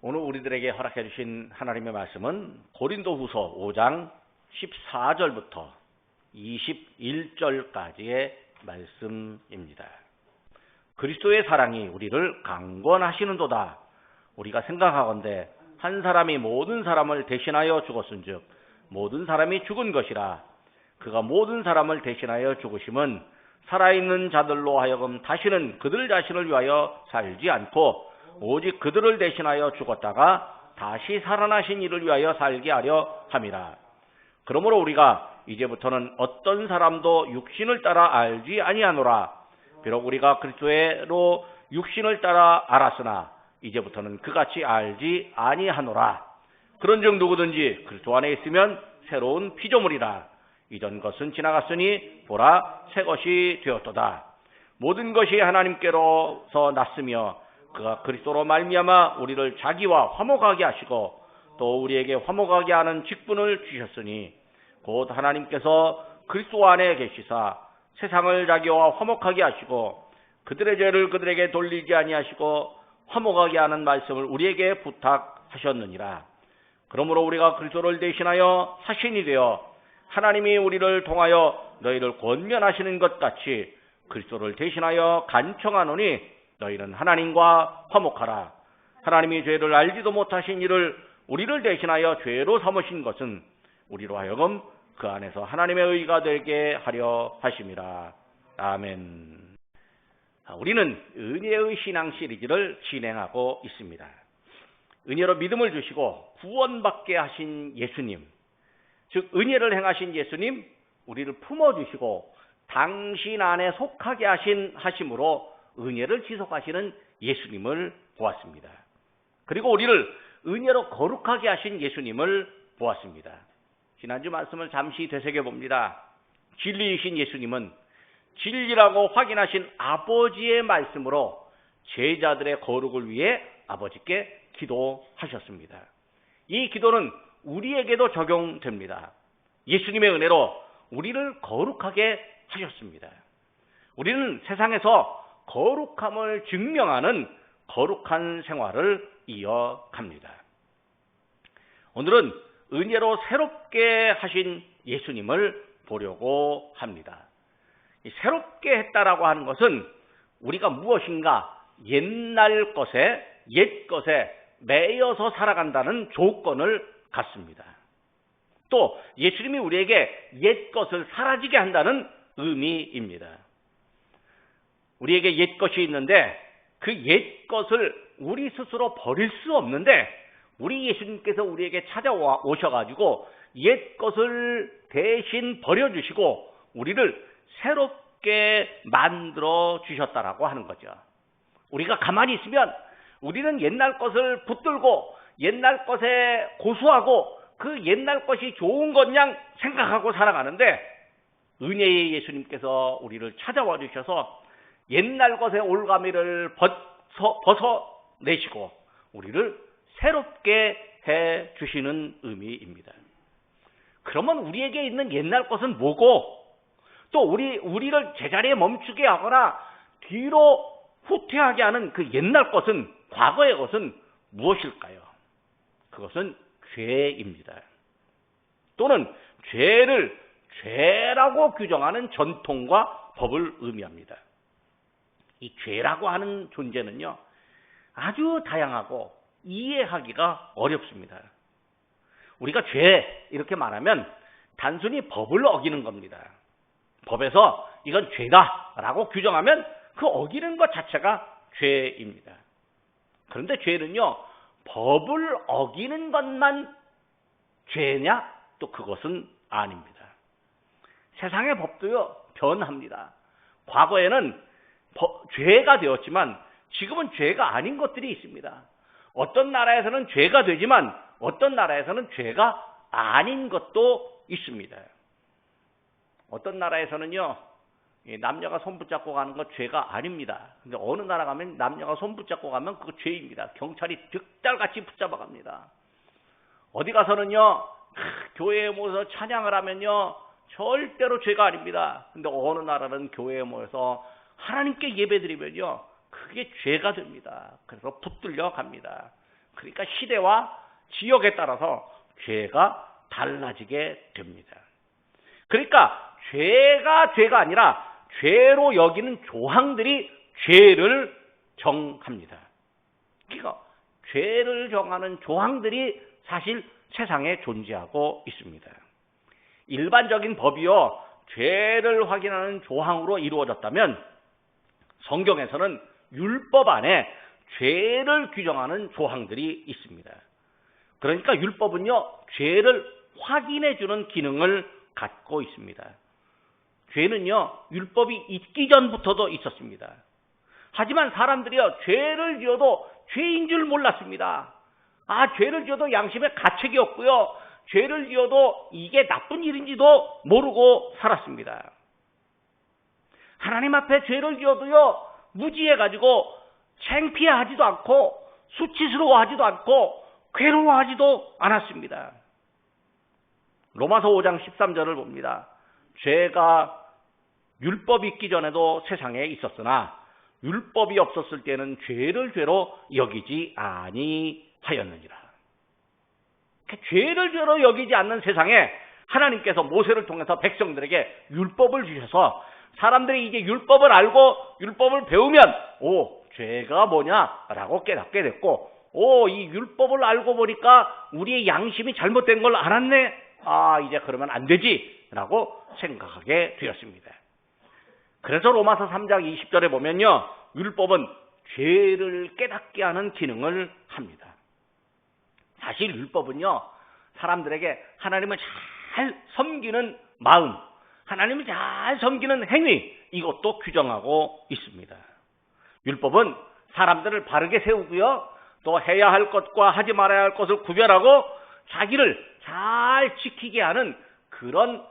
오늘 우리들에게 허락해 주신 하나님의 말씀은 고린도후서 5장 14절부터 21절까지의 말씀입니다. 그리스도의 사랑이 우리를 강권하시는도다. 우리가 생각하건대 한 사람이 모든 사람을 대신하여 죽었은즉 모든 사람이 죽은 것이라. 그가 모든 사람을 대신하여 죽으심은 살아있는 자들로 하여금 다시는 그들 자신을 위하여 살지 않고 오직 그들을 대신하여 죽었다가 다시 살아나신 이를 위하여 살게 하려 함이라. 그러므로 우리가 이제부터는 어떤 사람도 육신을 따라 알지 아니하노라. 비록 우리가 그리스도로 육신을 따라 알았으나 이제부터는 그같이 알지 아니하노라. 그런즉 누구든지 그리스도 안에 있으면 새로운 피조물이라. 이전 것은 지나갔으니 보라 새 것이 되었도다. 모든 것이 하나님께로서 났으며 그가 그리스도로 말미암아 우리를 자기와 화목하게 하시고 또 우리에게 화목하게 하는 직분을 주셨으니 곧 하나님께서 그리스도 안에 계시사 세상을 자기와 화목하게 하시고 그들의 죄를 그들에게 돌리지 아니하시고 화목하게 하는 말씀을 우리에게 부탁하셨느니라. 그러므로 우리가 그리스도를 대신하여 사신이 되어 하나님이 우리를 통하여 너희를 권면하시는 것 같이 그리스도를 대신하여 간청하노니 너희는 하나님과 화목하라. 하나님이 죄를 알지도 못하신 이를 우리를 대신하여 죄로 삼으신 것은 우리로 하여금 그 안에서 하나님의 의가 되게 하려 하심이라. 아멘. 우리는 은혜의 신앙 시리즈를 진행하고 있습니다. 은혜로 믿음을 주시고 구원받게 하신 예수님, 즉 은혜를 행하신 예수님, 우리를 품어주시고 당신 안에 속하게 하심으로 은혜를 지속하시는 예수님을 보았습니다. 그리고 우리를 은혜로 거룩하게 하신 예수님을 보았습니다. 지난주 말씀을 잠시 되새겨봅니다. 진리이신 예수님은 진리라고 확인하신 아버지의 말씀으로 제자들의 거룩을 위해 아버지께 기도하셨습니다. 이 기도는 우리에게도 적용됩니다. 예수님의 은혜로 우리를 거룩하게 하셨습니다. 우리는 세상에서 거룩함을 증명하는 거룩한 생활을 이어갑니다. 오늘은 은혜로 새롭게 하신 예수님을 보려고 합니다. 새롭게 했다라고 하는 것은 우리가 무엇인가 옛날 것에 옛 것에 매여서 살아간다는 조건을 갖습니다. 또 예수님이 우리에게 옛 것을 사라지게 한다는 의미입니다. 우리에게 옛 것이 있는데 그 옛 것을 우리 스스로 버릴 수 없는데 우리 예수님께서 우리에게 찾아오셔가지고 옛 것을 대신 버려주시고 우리를 새롭게 만들어 주셨다라고 하는 거죠. 우리가 가만히 있으면 우리는 옛날 것을 붙들고 옛날 것에 고수하고 그 옛날 것이 좋은 것 양 생각하고 살아가는데 은혜의 예수님께서 우리를 찾아와 주셔서 옛날 것의 올가미를 벗어내시고 우리를 새롭게 해 주시는 의미입니다. 그러면 우리에게 있는 옛날 것은 뭐고 또 우리를 제자리에 멈추게 하거나 뒤로 후퇴하게 하는 그 옛날 것은 과거의 것은 무엇일까요? 그것은 죄입니다. 또는 죄를 죄라고 규정하는 전통과 법을 의미합니다. 이 죄라고 하는 존재는요, 아주 다양하고 이해하기가 어렵습니다. 우리가 죄 이렇게 말하면 단순히 법을 어기는 겁니다. 법에서 이건 죄다라고 규정하면 그 어기는 것 자체가 죄입니다. 그런데 죄는요, 법을 어기는 것만 죄냐? 또 그것은 아닙니다. 세상의 법도요, 변합니다. 과거에는 죄가 되었지만 지금은 죄가 아닌 것들이 있습니다. 어떤 나라에서는 죄가 되지만 어떤 나라에서는 죄가 아닌 것도 있습니다. 어떤 나라에서는요, 남녀가 손 붙잡고 가는 거 죄가 아닙니다. 근데 어느 나라 가면 남녀가 손 붙잡고 가면 그거 죄입니다. 경찰이 득달같이 붙잡아 갑니다. 어디 가서는요, 교회에 모여서 찬양을 하면요, 절대로 죄가 아닙니다. 근데 어느 나라는 교회에 모여서 하나님께 예배드리면요, 그게 죄가 됩니다. 그래서 붙들려 갑니다. 그러니까 시대와 지역에 따라서 죄가 달라지게 됩니다. 그러니까 죄가 아니라 죄로 여기는 조항들이 죄를 정합니다. 그러니까 죄를 정하는 조항들이 사실 세상에 존재하고 있습니다. 일반적인 법이요, 죄를 확인하는 조항으로 이루어졌다면 성경에서는 율법 안에 죄를 규정하는 조항들이 있습니다. 그러니까 율법은요, 죄를 확인해주는 기능을 갖고 있습니다. 죄는요, 율법이 있기 전부터도 있었습니다. 하지만 사람들이요, 죄를 지어도 죄인 줄 몰랐습니다. 죄를 지어도 양심에 가책이 없고요, 죄를 지어도 이게 나쁜 일인지도 모르고 살았습니다. 하나님 앞에 죄를 지어도요, 무지해가지고 창피하지도 않고 수치스러워하지도 않고 괴로워하지도 않았습니다. 로마서 5장 13절을 봅니다. 죄가 율법이 있기 전에도 세상에 있었으나 율법이 없었을 때는 죄를 죄로 여기지 아니하였느니라. 죄를 죄로 여기지 않는 세상에 하나님께서 모세를 통해서 백성들에게 율법을 주셔서 사람들이 이제 율법을 알고 율법을 배우면 죄가 뭐냐라고 깨닫게 됐고, 이 율법을 알고 보니까 우리의 양심이 잘못된 걸 알았네. 이제 그러면 안 되지라고 생각하게 되었습니다. 그래서 로마서 3장 20절에 보면요, 율법은 죄를 깨닫게 하는 기능을 합니다. 사실 율법은요, 사람들에게 하나님을 잘 섬기는 마음, 하나님을 잘 섬기는 행위, 이것도 규정하고 있습니다. 율법은 사람들을 바르게 세우고요, 또 해야 할 것과 하지 말아야 할 것을 구별하고 자기를 잘 지키게 하는 그런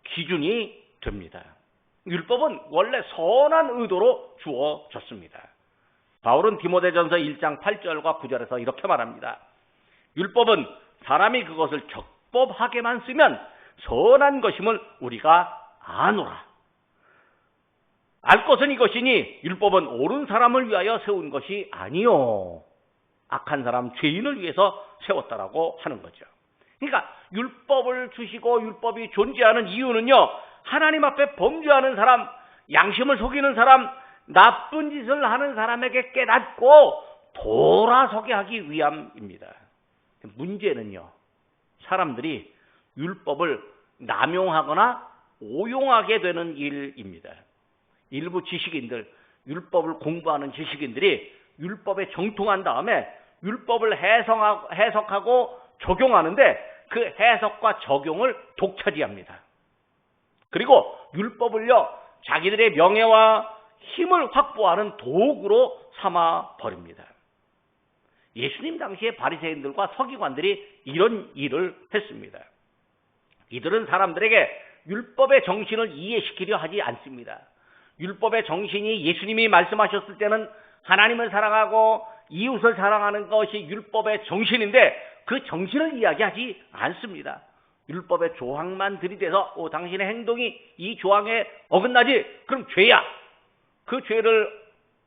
기준이 됩니다. 율법은 원래 선한 의도로 주어졌습니다. 바울은 디모데전서 1장 8절과 9절에서 이렇게 말합니다. 율법은 사람이 그것을 적법하게만 쓰면 선한 것임을 우리가 아노라. 알 것은 이것이니 율법은 옳은 사람을 위하여 세운 것이 아니요, 악한 사람 죄인을 위해서 세웠다라고 하는 거죠. 그러니까 율법을 주시고 율법이 존재하는 이유는요, 하나님 앞에 범죄하는 사람, 양심을 속이는 사람, 나쁜 짓을 하는 사람에게 깨닫고 돌아서게 하기 위함입니다. 문제는요, 사람들이 율법을 남용하거나 오용하게 되는 일입니다. 일부 지식인들, 율법을 공부하는 지식인들이 율법에 정통한 다음에 율법을 해석하고 적용하는데 그 해석과 적용을 독차지합니다. 그리고 율법을요, 자기들의 명예와 힘을 확보하는 도구로 삼아 버립니다. 예수님 당시에 바리새인들과 서기관들이 이런 일을 했습니다. 이들은 사람들에게 율법의 정신을 이해시키려 하지 않습니다. 율법의 정신이 예수님이 말씀하셨을 때는 하나님을 사랑하고 이웃을 사랑하는 것이 율법의 정신인데 그 정신을 이야기하지 않습니다. 율법의 조항만 들이대서 당신의 행동이 이 조항에 어긋나지? 그럼 죄야. 그 죄를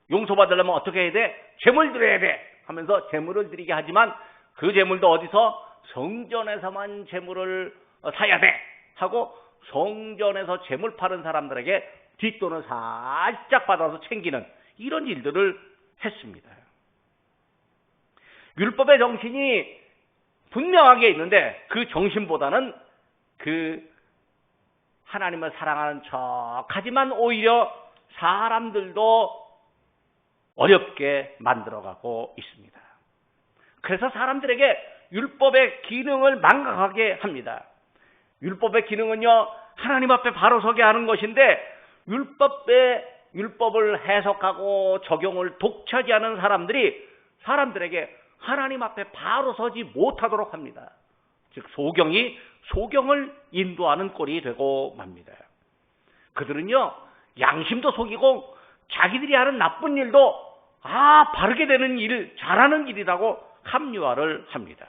용서받으려면 어떻게 해야 돼? 제물 드려야 돼 하면서 제물을 드리게 하지만 그 제물도 어디서? 성전에서만 제물을 사야 돼 하고 성전에서 제물 파는 사람들에게 뒷돈을 살짝 받아서 챙기는 이런 일들을 했습니다. 율법의 정신이 분명하게 있는데 그 정신보다는 그 하나님을 사랑하는 척하지만 오히려 사람들도 어렵게 만들어가고 있습니다. 그래서 사람들에게 율법의 기능을 망각하게 합니다. 율법의 기능은요, 하나님 앞에 바로 서게 하는 것인데 율법을 해석하고 적용을 독차지하는 사람들이 사람들에게 하나님 앞에 바로 서지 못하도록 합니다. 즉 소경이 소경을 인도하는 꼴이 되고 맙니다. 그들은요, 양심도 속이고 자기들이 하는 나쁜 일도 바르게 되는 일, 잘하는 일이라고 합리화를 합니다.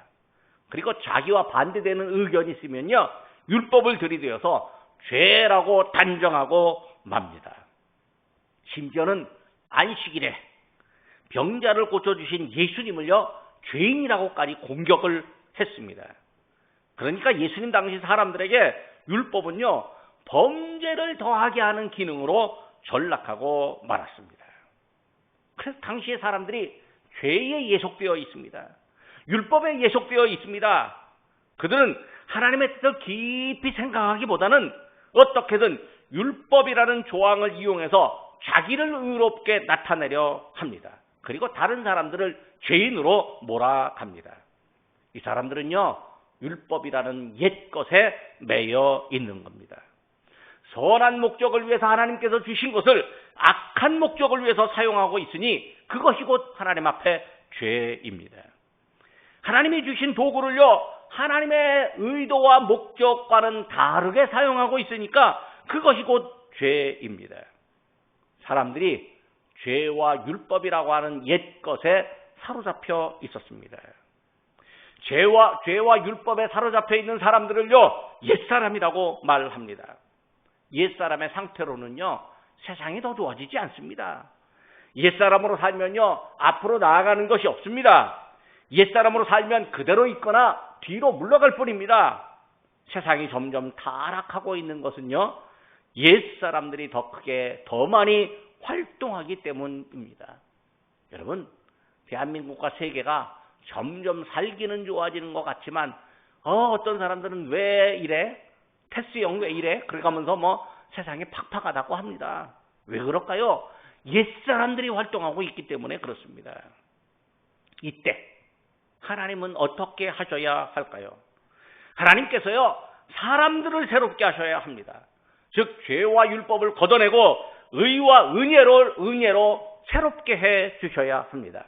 그리고 자기와 반대되는 의견이 있으면요, 율법을 들이대어서 죄라고 단정하고 맙니다. 심지어는 안식일에 병자를 고쳐주신 예수님을요, 죄인이라고까지 공격을 했습니다. 그러니까 예수님 당시 사람들에게 율법은요, 범죄를 더하게 하는 기능으로 전락하고 말았습니다. 그래서 당시의 사람들이 죄에 예속되어 있습니다. 율법에 예속되어 있습니다. 그들은 하나님의 뜻을 깊이 생각하기보다는 어떻게든 율법이라는 조항을 이용해서 자기를 의롭게 나타내려 합니다. 그리고 다른 사람들을 죄인으로 몰아갑니다. 이 사람들은요, 율법이라는 옛것에 매여 있는 겁니다. 선한 목적을 위해서 하나님께서 주신 것을 악한 목적을 위해서 사용하고 있으니 그것이 곧 하나님 앞에 죄입니다. 하나님이 주신 도구를요, 하나님의 의도와 목적과는 다르게 사용하고 있으니까 그것이 곧 죄입니다. 사람들이 죄와 율법이라고 하는 옛것에 사로잡혀 있었습니다. 죄와 율법에 사로잡혀 있는 사람들을요, 옛사람이라고 말합니다. 옛사람의 상태로는요, 세상이 더 좋아지지 않습니다. 옛사람으로 살면요, 앞으로 나아가는 것이 없습니다. 옛사람으로 살면 그대로 있거나 뒤로 물러갈 뿐입니다. 세상이 점점 타락하고 있는 것은요, 옛사람들이 더 크게 더 많이 활동하기 때문입니다. 여러분, 대한민국과 세계가 점점 살기는 좋아지는 것 같지만 어떤 사람들은 왜 이래? 테스형 왜 이래? 그래가면서 세상이 팍팍하다고 합니다. 왜 그럴까요? 옛사람들이 활동하고 있기 때문에 그렇습니다. 이때 하나님은 어떻게 하셔야 할까요? 하나님께서요, 사람들을 새롭게 하셔야 합니다. 즉 죄와 율법을 걷어내고 의와 은혜로 새롭게 해 주셔야 합니다.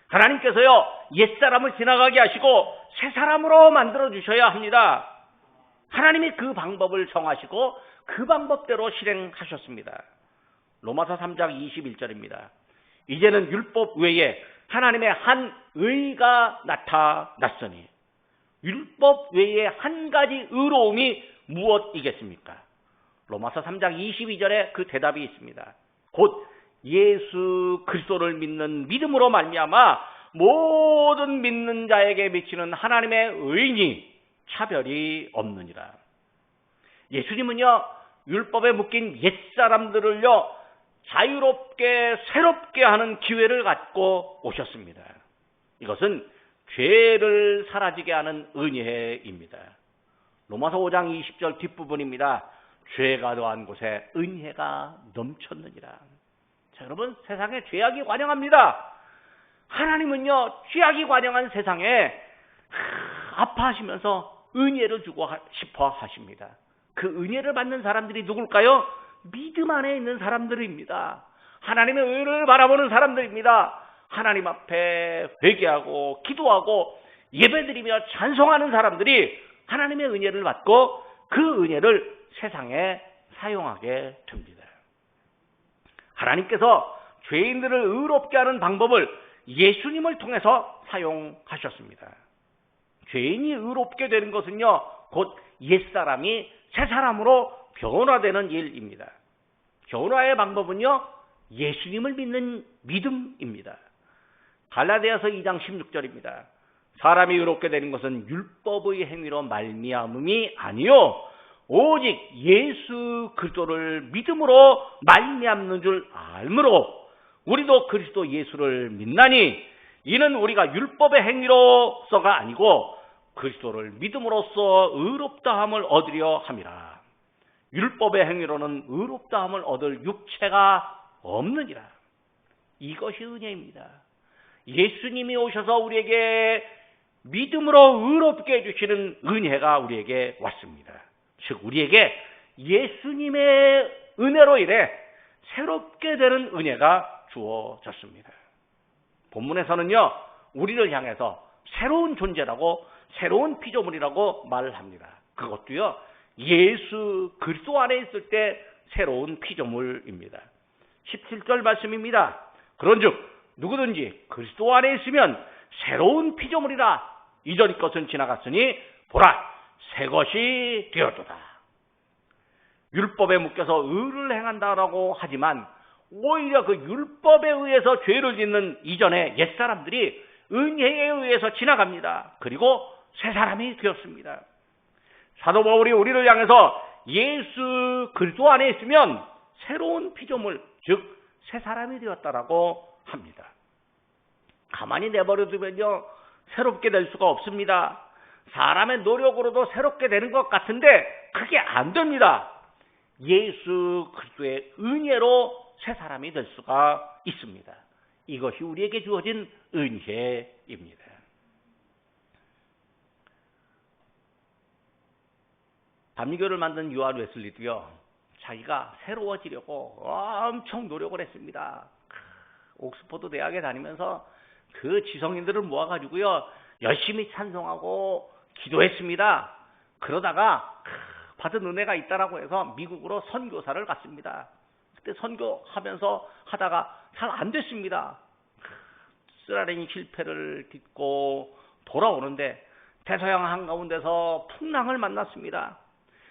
하나님께서요, 옛사람을 지나가게 하시고 새 사람으로 만들어 주셔야 합니다. 하나님이 그 방법을 정하시고 그 방법대로 실행하셨습니다. 로마서 3장 21절입니다. 이제는 율법 외에 하나님의 한 의가 나타났으니 율법 외에 한 가지 의로움이 무엇이겠습니까? 로마서 3장 22절에 그 대답이 있습니다. 곧 예수 그리스도를 믿는 믿음으로 말미암아 모든 믿는 자에게 미치는 하나님의 의인이 차별이 없느니라. 예수님은요, 율법에 묶인 옛사람들을요, 자유롭게 새롭게 하는 기회를 갖고 오셨습니다. 이것은 죄를 사라지게 하는 은혜입니다. 로마서 5장 20절 뒷부분입니다. 죄가 더한 곳에 은혜가 넘쳤느니라. 자, 여러분, 세상에 죄악이 관영합니다. 하나님은요, 죄악이 관영한 세상에 아파하시면서 은혜를 주고 싶어 하십니다. 그 은혜를 받는 사람들이 누굴까요? 믿음 안에 있는 사람들입니다. 하나님의 의를 바라보는 사람들입니다. 하나님 앞에 회개하고 기도하고 예배드리며 찬송하는 사람들이 하나님의 은혜를 받고 그 은혜를 세상에 사용하게 됩니다. 하나님께서 죄인들을 의롭게 하는 방법을 예수님을 통해서 사용하셨습니다. 죄인이 의롭게 되는 것은요, 곧 옛사람이 새사람으로 변화되는 일입니다. 변화의 방법은요, 예수님을 믿는 믿음입니다. 갈라디아서 2장 16절입니다. 사람이 의롭게 되는 것은 율법의 행위로 말미암음이 아니요 오직 예수 그리스도를 믿음으로 말미암는 줄 알므로 우리도 그리스도 예수를 믿나니 이는 우리가 율법의 행위로서가 아니고 그리스도를 믿음으로써 의롭다함을 얻으려 함이라. 율법의 행위로는 의롭다함을 얻을 육체가 없느니라. 이것이 은혜입니다. 예수님이 오셔서 우리에게 믿음으로 의롭게 해주시는 은혜가 우리에게 왔습니다. 즉 우리에게 예수님의 은혜로 인해 새롭게 되는 은혜가 주어졌습니다. 본문에서는요, 우리를 향해서 새로운 존재라고, 새로운 피조물이라고 말을 합니다. 그것도요, 예수 그리스도 안에 있을 때 새로운 피조물입니다. 17절 말씀입니다. 그런즉 누구든지 그리스도 안에 있으면 새로운 피조물이라. 이전 것은 지나갔으니 보라 새 것이 되었도다. 율법에 묶여서 의를 행한다라고 하지만 오히려 그 율법에 의해서 죄를 짓는 이전의 옛사람들이 은혜에 의해서 지나갑니다. 그리고 새 사람이 되었습니다. 사도 바울이 우리를 향해서 예수 그리스도 안에 있으면 새로운 피조물, 즉 새 사람이 되었다라고 합니다. 가만히 내버려두면요, 새롭게 될 수가 없습니다. 사람의 노력으로도 새롭게 되는 것 같은데 그게 안 됩니다. 예수 그리스도의 은혜로 새 사람이 될 수가 있습니다. 이것이 우리에게 주어진 은혜입니다. 감리교를 만든 요한 웨슬리도요, 자기가 새로워지려고 엄청 노력을 했습니다. 옥스퍼드 대학에 다니면서 그 지성인들을 모아가지고요, 열심히 찬송하고 기도했습니다. 그러다가 받은 은혜가 있다라고 해서 미국으로 선교사를 갔습니다. 그때 선교하면서 하다가 잘 안 됐습니다. 쓰라린 실패를 딛고 돌아오는데 대서양 한가운데서 풍랑을 만났습니다.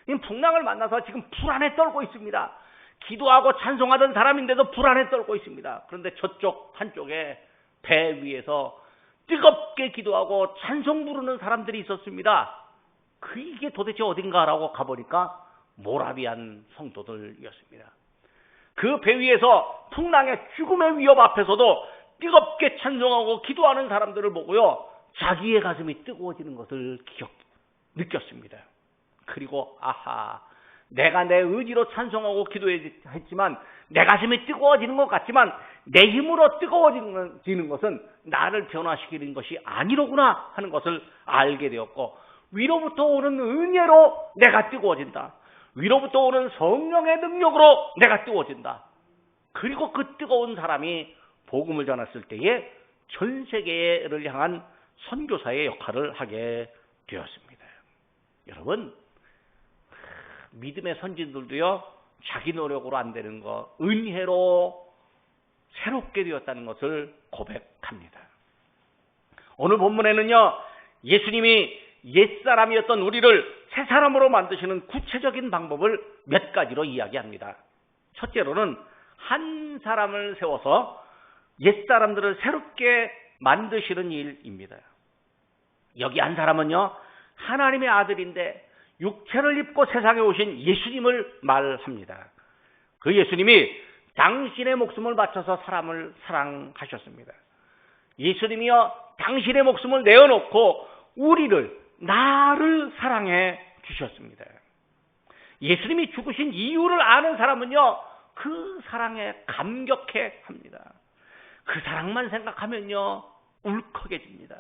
이 풍랑을 만나서 지금 불안에 떨고 있습니다. 기도하고 찬송하던 사람인데도 불안에 떨고 있습니다. 그런데 저쪽 한쪽에 배 위에서 뜨겁게 기도하고 찬송 부르는 사람들이 있었습니다. 이게 도대체 어딘가라고 가보니까 모라비안 성도들이었습니다. 그 배 위에서 풍랑의 죽음의 위협 앞에서도 뜨겁게 찬송하고 기도하는 사람들을 보고요, 자기의 가슴이 뜨거워지는 것을 느꼈습니다. 그리고 아하, 내가 내 의지로 찬송하고 기도했지만 내 가슴이 뜨거워지는 것 같지만 내 힘으로 뜨거워지는 것은 나를 변화시키는 것이 아니로구나 하는 것을 알게 되었고, 위로부터 오는 은혜로 내가 뜨거워진다. 위로부터 오는 성령의 능력으로 내가 뜨거워진다. 그리고 그 뜨거운 사람이 복음을 전했을 때에 전 세계를 향한 선교사의 역할을 하게 되었습니다. 여러분, 믿음의 선진들도요, 자기 노력으로 안 되는 것, 은혜로 새롭게 되었다는 것을 고백합니다. 오늘 본문에는요, 예수님이 옛사람이었던 우리를 새 사람으로 만드시는 구체적인 방법을 몇 가지로 이야기합니다. 첫째로는 한 사람을 세워서 옛사람들을 새롭게 만드시는 일입니다. 여기 한 사람은요, 하나님의 아들인데 육체를 입고 세상에 오신 예수님을 말합니다. 그 예수님이 당신의 목숨을 바쳐서 사람을 사랑하셨습니다. 예수님이요, 당신의 목숨을 내어놓고 나를 사랑해 주셨습니다. 예수님이 죽으신 이유를 아는 사람은요, 그 사랑에 감격해 합니다. 그 사랑만 생각하면요, 울컥해집니다.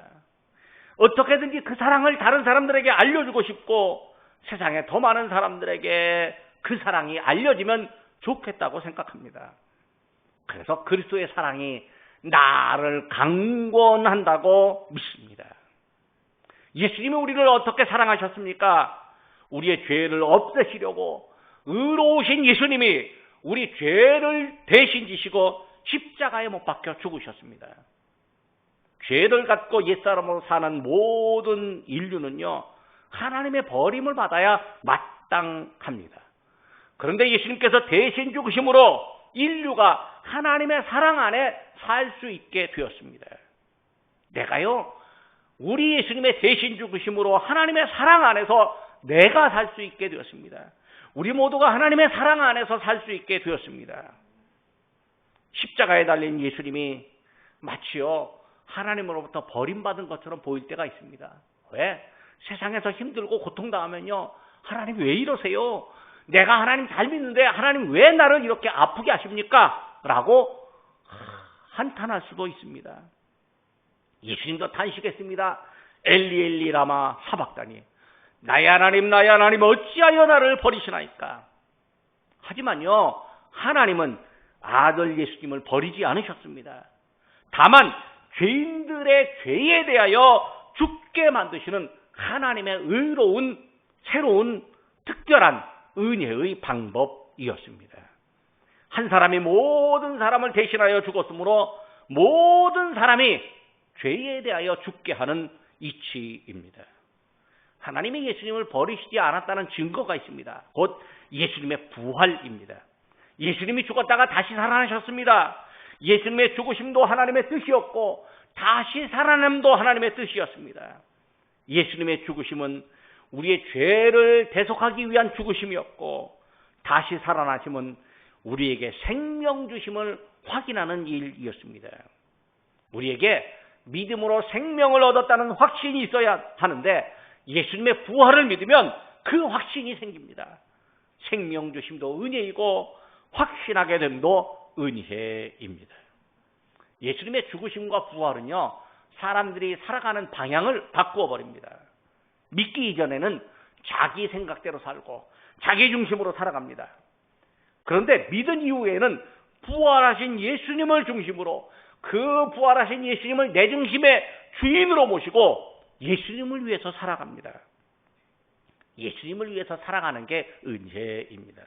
어떻게든지 그 사랑을 다른 사람들에게 알려주고 싶고 세상에 더 많은 사람들에게 그 사랑이 알려지면 좋겠다고 생각합니다. 그래서 그리스도의 사랑이 나를 강권한다고 믿습니다. 예수님이 우리를 어떻게 사랑하셨습니까? 우리의 죄를 없애시려고 의로우신 예수님이 우리 죄를 대신 지시고 십자가에 못 박혀 죽으셨습니다. 죄를 갖고 옛사람으로 사는 모든 인류는요, 하나님의 버림을 받아야 마땅합니다. 그런데 예수님께서 대신 죽으심으로 인류가 하나님의 사랑 안에 살 수 있게 되었습니다. 내가요, 우리 예수님의 대신 죽으심으로 하나님의 사랑 안에서 내가 살 수 있게 되었습니다. 우리 모두가 하나님의 사랑 안에서 살 수 있게 되었습니다. 십자가에 달린 예수님이 마치요, 하나님으로부터 버림받은 것처럼 보일 때가 있습니다. 왜? 세상에서 힘들고 고통당하면요, 하나님 왜 이러세요? 내가 하나님 잘 믿는데 하나님 왜 나를 이렇게 아프게 하십니까? 라고 한탄할 수도 있습니다. 예수님도 탄식했습니다. 엘리 엘리 라마 사박다니, 나의 하나님 어찌하여 나를 버리시나이까? 하지만요, 하나님은 아들 예수님을 버리지 않으셨습니다. 다만 죄인들의 죄에 대하여 죽게 만드시는 하나님의 의로운 새로운 특별한 은혜의 방법이었습니다. 한 사람이 모든 사람을 대신하여 죽었으므로 모든 사람이 죄에 대하여 죽게 하는 이치입니다. 하나님이 예수님을 버리시지 않았다는 증거가 있습니다. 곧 예수님의 부활입니다. 예수님이 죽었다가 다시 살아나셨습니다. 예수님의 죽으심도 하나님의 뜻이었고 다시 살아남도 하나님의 뜻이었습니다. 예수님의 죽으심은 우리의 죄를 대속하기 위한 죽으심이었고, 다시 살아나심은 우리에게 생명 주심을 확인하는 일이었습니다. 우리에게 믿음으로 생명을 얻었다는 확신이 있어야 하는데, 예수님의 부활을 믿으면 그 확신이 생깁니다. 생명 주심도 은혜이고 확신하게 됨도 은혜입니다. 예수님의 죽으심과 부활은요, 사람들이 살아가는 방향을 바꾸어 버립니다. 믿기 이전에는 자기 생각대로 살고 자기 중심으로 살아갑니다. 그런데 믿은 이후에는 부활하신 예수님을 중심으로, 그 부활하신 예수님을 내 중심의 주인으로 모시고 예수님을 위해서 살아갑니다. 예수님을 위해서 살아가는 게 은혜입니다.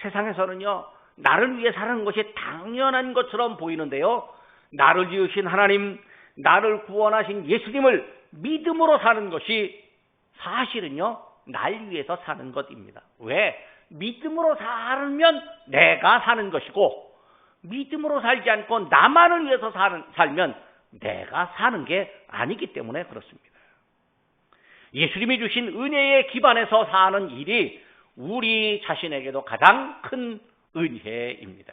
세상에서는요, 나를 위해 사는 것이 당연한 것처럼 보이는데요, 나를 지으신 하나님, 나를 구원하신 예수님을 믿음으로 사는 것이 사실은요, 날 위해서 사는 것입니다. 왜? 믿음으로 살면 내가 사는 것이고, 믿음으로 살지 않고 나만을 위해서 살면 내가 사는 게 아니기 때문에 그렇습니다. 예수님이 주신 은혜에 기반해서 사는 일이 우리 자신에게도 가장 큰 은혜입니다.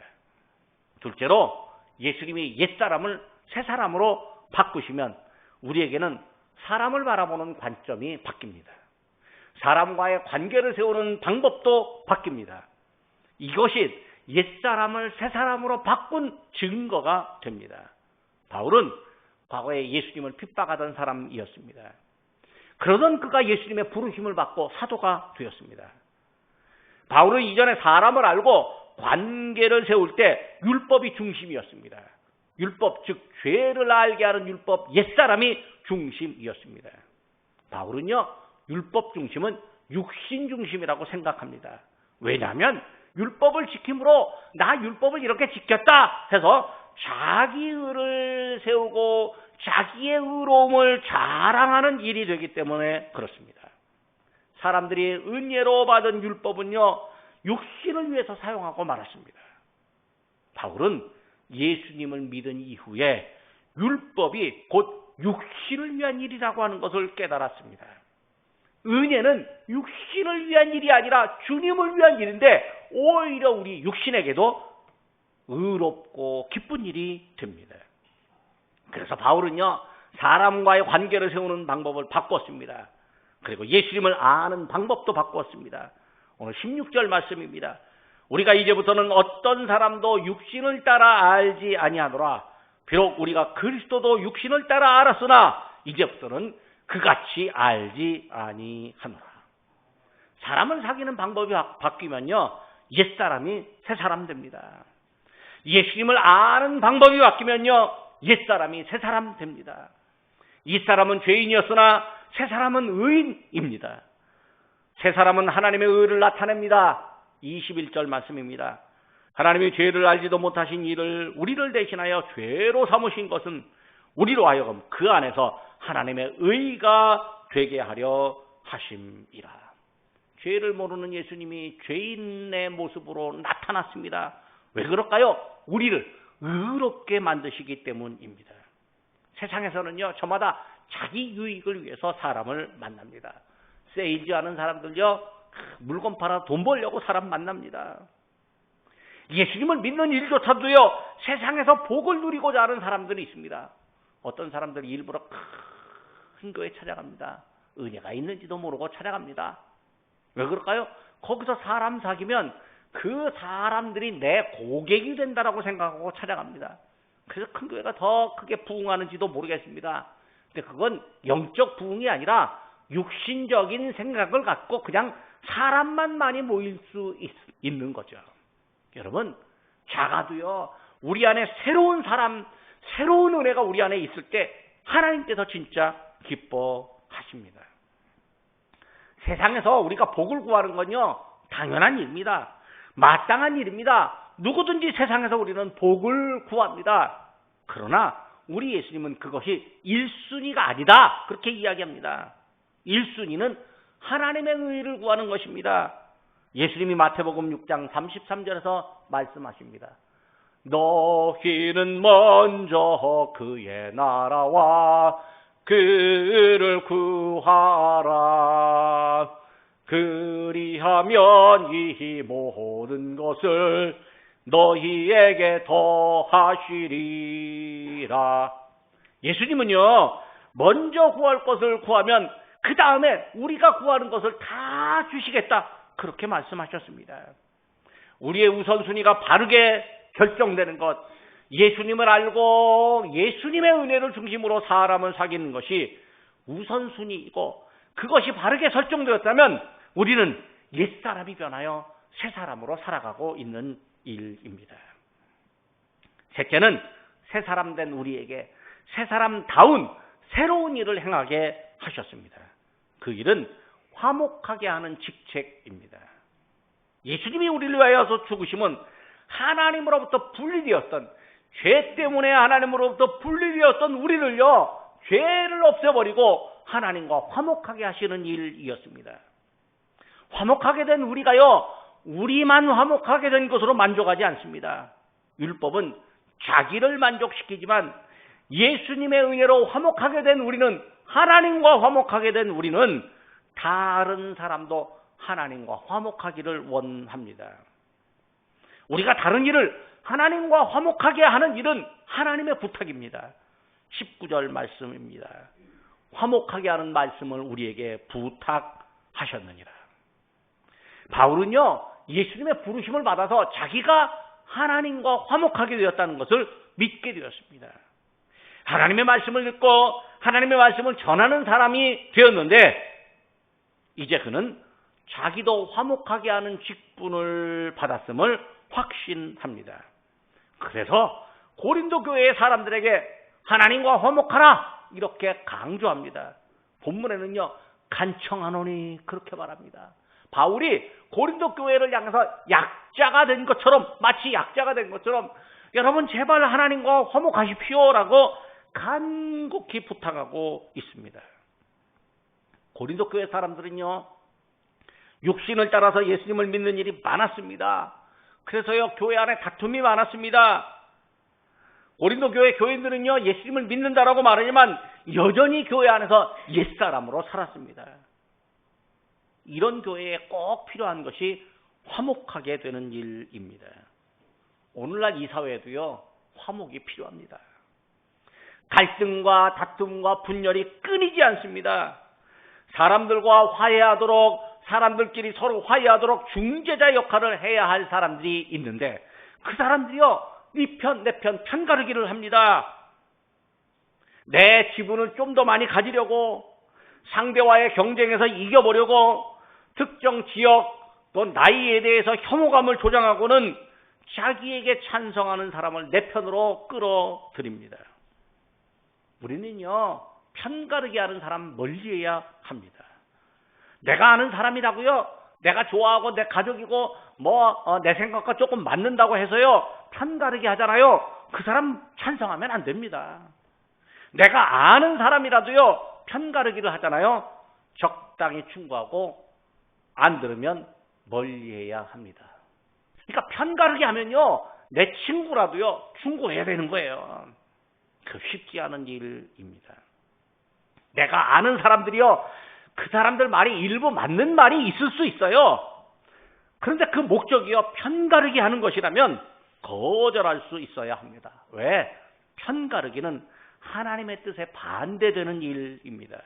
둘째로, 예수님이 옛사람을 새사람으로 바꾸시면 우리에게는 사람을 바라보는 관점이 바뀝니다. 사람과의 관계를 세우는 방법도 바뀝니다. 이것이 옛사람을 새사람으로 바꾼 증거가 됩니다. 바울은 과거에 예수님을 핍박하던 사람이었습니다. 그러던 그가 예수님의 부르심을 받고 사도가 되었습니다. 바울은 이전에 사람을 알고 관계를 세울 때 율법이 중심이었습니다. 율법, 즉 죄를 알게 하는 율법, 옛사람이 중심이었습니다. 바울은요, 율법 중심은 육신 중심이라고 생각합니다. 왜냐하면 율법을 지킴으로 나 율법을 이렇게 지켰다 해서 자기 의를 세우고 자기의 의로움을 자랑하는 일이 되기 때문에 그렇습니다. 사람들이 은혜로 받은 율법은요, 육신을 위해서 사용하고 말았습니다. 바울은 예수님을 믿은 이후에 율법이 곧 육신을 위한 일이라고 하는 것을 깨달았습니다. 은혜는 육신을 위한 일이 아니라 주님을 위한 일인데, 오히려 우리 육신에게도 의롭고 기쁜 일이 됩니다. 그래서 바울은요, 사람과의 관계를 세우는 방법을 바꿨습니다. 그리고 예수님을 아는 방법도 바꿨습니다. 오늘 16절 말씀입니다. 우리가 이제부터는 어떤 사람도 육신을 따라 알지 아니하노라. 비록 우리가 그리스도도 육신을 따라 알았으나 이제부터는 그같이 알지 아니하노라. 사람을 사귀는 방법이 바뀌면요, 옛사람이 새사람 됩니다. 예수님을 아는 방법이 바뀌면요, 옛사람이 새사람 됩니다. 이 사람은 죄인이었으나 새사람은 의인입니다. 새사람은 하나님의 의를 나타냅니다. 21절 말씀입니다. 하나님이 죄를 알지도 못하신 이를 우리를 대신하여 죄로 삼으신 것은 우리로 하여금 그 안에서 하나님의 의가 되게 하려 하심이라. 죄를 모르는 예수님이 죄인의 모습으로 나타났습니다. 왜 그럴까요? 우리를 의롭게 만드시기 때문입니다. 세상에서는요, 저마다 자기 유익을 위해서 사람을 만납니다. 세일즈하는 사람들요, 물건 팔아 돈 벌려고 사람 만납니다. 예수님을 믿는 일조차도요, 세상에서 복을 누리고자 하는 사람들이 있습니다. 어떤 사람들이 일부러 큰 교회 찾아갑니다. 은혜가 있는지도 모르고 찾아갑니다. 왜 그럴까요? 거기서 사람 사귀면 그 사람들이 내 고객이 된다라고 생각하고 찾아갑니다. 그래서 큰 교회가 더 크게 부흥하는지도 모르겠습니다. 근데 그건 영적 부흥이 아니라 육신적인 생각을 갖고 그냥 사람만 많이 모일 수 있는 거죠. 여러분, 작아도요, 우리 안에 새로운 사람, 새로운 은혜가 우리 안에 있을 때 하나님께서 진짜 기뻐하십니다. 세상에서 우리가 복을 구하는 건요, 당연한 일입니다. 마땅한 일입니다. 누구든지 세상에서 우리는 복을 구합니다. 그러나 우리 예수님은 그것이 1순위가 아니다, 그렇게 이야기합니다. 1순위는 하나님의 의를 구하는 것입니다. 예수님이 마태복음 6장 33절에서 말씀하십니다. 너희는 먼저 그의 나라와 그를 구하라. 그리하면 이 모든 것을 너희에게 더하시리라. 예수님은요, 먼저 구할 것을 구하면 그 다음에 우리가 구하는 것을 다 주시겠다, 그렇게 말씀하셨습니다. 우리의 우선순위가 바르게 결정되는 것, 예수님을 알고 예수님의 은혜를 중심으로 사람을 사귀는 것이 우선순위이고, 그것이 바르게 설정되었다면 우리는 옛사람이 변하여 새사람으로 살아가고 있는 일입니다. 셋째는 새사람 된 우리에게 새사람다운 새로운 일을 행하게 하셨습니다. 그 일은 화목하게 하는 직책입니다. 예수님이 우리를 위하여서 죽으심은 하나님으로부터 분리되었던, 죄 때문에 하나님으로부터 분리되었던 우리를요, 죄를 없애버리고 하나님과 화목하게 하시는 일이었습니다. 화목하게 된 우리가요, 우리만 화목하게 된 것으로 만족하지 않습니다. 율법은 자기를 만족시키지만 예수님의 은혜로 화목하게 된 우리는, 하나님과 화목하게 된 우리는 다른 사람도 하나님과 화목하기를 원합니다. 우리가 다른 일을 하나님과 화목하게 하는 일은 하나님의 부탁입니다. 19절 말씀입니다. 화목하게 하는 말씀을 우리에게 부탁하셨느니라. 바울은요, 예수님의 부르심을 받아서 자기가 하나님과 화목하게 되었다는 것을 믿게 되었습니다. 하나님의 말씀을 듣고 하나님의 말씀을 전하는 사람이 되었는데, 이제 그는 자기도 화목하게 하는 직분을 받았음을 확신합니다. 그래서 고린도 교회의 사람들에게 하나님과 화목하라, 이렇게 강조합니다. 본문에는요, 간청하노니 그렇게 말합니다. 바울이 고린도 교회를 향해서 약자가 된 것처럼, 마치 약자가 된 것처럼, 여러분 제발 하나님과 화목하십시오라고 간곡히 부탁하고 있습니다. 고린도 교회 사람들은요, 육신을 따라서 예수님을 믿는 일이 많았습니다. 그래서요, 교회 안에 다툼이 많았습니다. 고린도 교회 교인들은요, 예수님을 믿는다라고 말하지만 여전히 교회 안에서 옛사람으로 살았습니다. 이런 교회에 꼭 필요한 것이 화목하게 되는 일입니다. 오늘날 이 사회에도요, 화목이 필요합니다. 갈등과 다툼과 분열이 끊이지 않습니다. 사람들과 화해하도록, 사람들끼리 서로 화해하도록 중재자 역할을 해야 할 사람들이 있는데, 그 사람들이요, 네 편, 내 편, 편가르기를 합니다. 내 지분을 좀 더 많이 가지려고, 상대와의 경쟁에서 이겨보려고, 특정 지역 또 나이에 대해서 혐오감을 조장하고는 자기에게 찬성하는 사람을 내 편으로 끌어들입니다. 우리는요, 편가르기 하는 사람 멀리해야 합니다. 내가 아는 사람이라고요, 내가 좋아하고 내 가족이고 내 생각과 조금 맞는다고 해서요, 편가르기 하잖아요. 그 사람 찬성하면 안 됩니다. 내가 아는 사람이라도요, 편가르기를 하잖아요. 적당히 충고하고 안 들으면 멀리해야 합니다. 그러니까 편가르기 하면요, 내 친구라도요, 충고해야 되는 거예요. 그 쉽지 않은 일입니다. 내가 아는 사람들이요, 그 사람들 말이 일부 맞는 말이 있을 수 있어요. 그런데 그 목적이요, 편가르기 하는 것이라면 거절할 수 있어야 합니다. 왜? 편가르기는 하나님의 뜻에 반대되는 일입니다.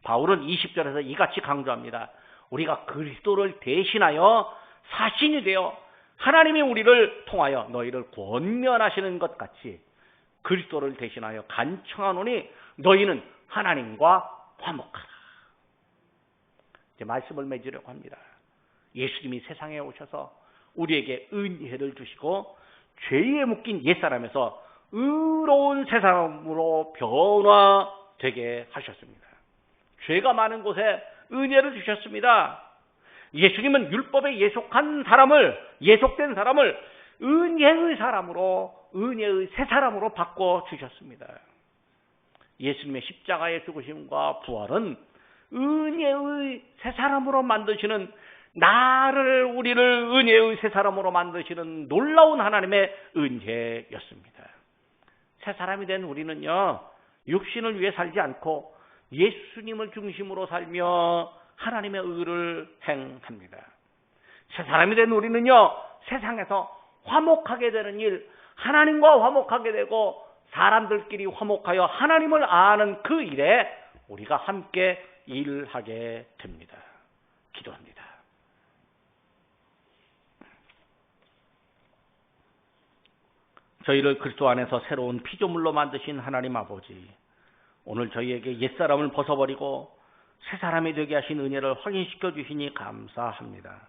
바울은 20절에서 이같이 강조합니다. 우리가 그리스도를 대신하여 사신이 되어 하나님이 우리를 통하여 너희를 권면하시는 것 같이 그리스도를 대신하여 간청하노니 너희는 하나님과 화목하라. 이제 말씀을 맺으려고 합니다. 예수님이 세상에 오셔서 우리에게 은혜를 주시고 죄에 묶인 옛사람에서 의로운 새사람으로 변화되게 하셨습니다. 죄가 많은 곳에 은혜를 주셨습니다. 예수님은 율법에 예속된 사람을 은혜의 사람으로, 은혜의 새사람으로 바꿔주셨습니다. 예수님의 십자가의 죽으심과 부활은 은혜의 새사람으로 만드시는 우리를 은혜의 새 사람으로 만드시는 놀라운 하나님의 은혜였습니다. 새 사람이 된 우리는요, 육신을 위해 살지 않고 예수님을 중심으로 살며 하나님의 의를 행합니다. 새 사람이 된 우리는요, 세상에서 화목하게 되는 일, 하나님과 화목하게 되고 사람들끼리 화목하여 하나님을 아는 그 일에 우리가 함께 일하게 됩니다. 기도합니다. 저희를 그리스도 안에서 새로운 피조물로 만드신 하나님 아버지, 오늘 저희에게 옛사람을 벗어버리고 새 사람이 되게 하신 은혜를 확인시켜 주시니 감사합니다.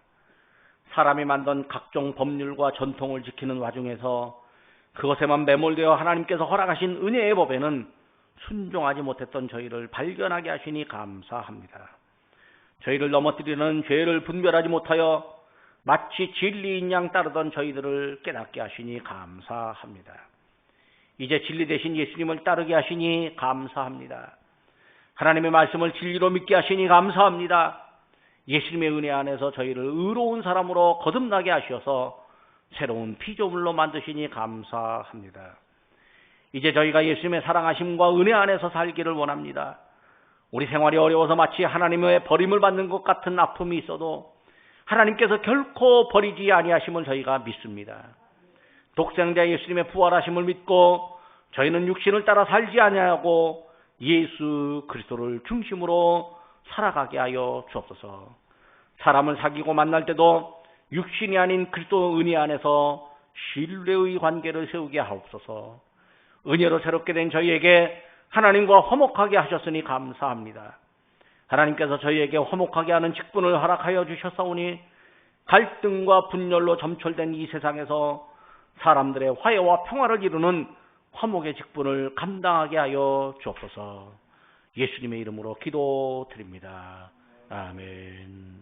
사람이 만든 각종 법률과 전통을 지키는 와중에서 그것에만 매몰되어 하나님께서 허락하신 은혜의 법에는 순종하지 못했던 저희를 발견하게 하시니 감사합니다. 저희를 넘어뜨리는 죄를 분별하지 못하여 마치 진리인 양 따르던 저희들을 깨닫게 하시니 감사합니다. 이제 진리 대신 예수님을 따르게 하시니 감사합니다. 하나님의 말씀을 진리로 믿게 하시니 감사합니다. 예수님의 은혜 안에서 저희를 의로운 사람으로 거듭나게 하셔서 새로운 피조물로 만드시니 감사합니다. 이제 저희가 예수님의 사랑하심과 은혜 안에서 살기를 원합니다. 우리 생활이 어려워서 마치 하나님의 버림을 받는 것 같은 아픔이 있어도 하나님께서 결코 버리지 아니하심을 저희가 믿습니다. 독생자 예수님의 부활하심을 믿고 저희는 육신을 따라 살지 아니하고 예수 그리스도를 중심으로 살아가게 하여 주옵소서. 사람을 사귀고 만날 때도 육신이 아닌 그리스도 은혜 안에서 신뢰의 관계를 세우게 하옵소서. 은혜로 새롭게 된 저희에게 하나님과 화목하게 하셨으니 감사합니다. 하나님께서 저희에게 화목하게 하는 직분을 허락하여 주셨사오니 갈등과 분열로 점철된 이 세상에서 사람들의 화해와 평화를 이루는 화목의 직분을 감당하게 하여 주옵소서. 예수님의 이름으로 기도드립니다. 아멘.